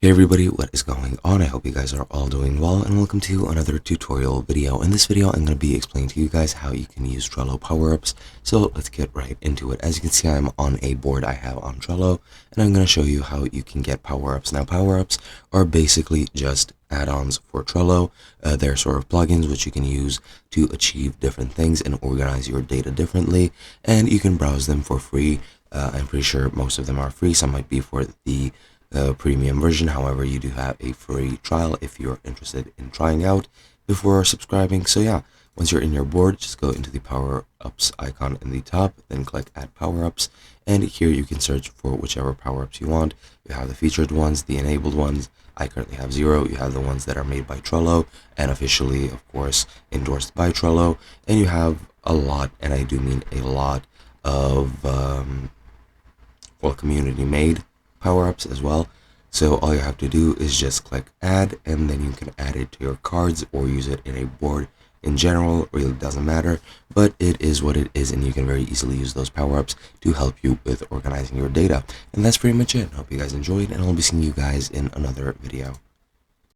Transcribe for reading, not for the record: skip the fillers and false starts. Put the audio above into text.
Hey everybody, what is going on? I hope you guys are all doing well, and welcome to another tutorial video. In this video, I'm going to be explaining to you guys how you can use Trello power-ups. So let's get right into it. As you can see, I'm on a board I have on Trello, and I'm going to show you how you can get power-ups. Now, power-ups are basically just add-ons for Trello. They're sort of plugins which you can use to achieve different things and organize your data differently, and you can browse them for free. I'm pretty sure most of them are free. Some might be for the premium version. However, you do have a free trial if you're interested in trying out before subscribing. So yeah, once you're in your board, just go into the power ups icon in the top, then click add power ups, and here you can search for whichever power ups you want. You have the featured ones, the enabled ones. I currently have 0. You have the ones that are made by Trello and officially, of course, endorsed by Trello, and you have a lot, and I do mean a lot of community made power-ups as well. So all you have to do is just click add, and then you can add it to your cards or use it in a board. In general, it really doesn't matter, but it is what it is, and you can very easily use those power-ups to help you with organizing your data. And that's pretty much it. I hope you guys enjoyed, and I'll be seeing you guys in another video.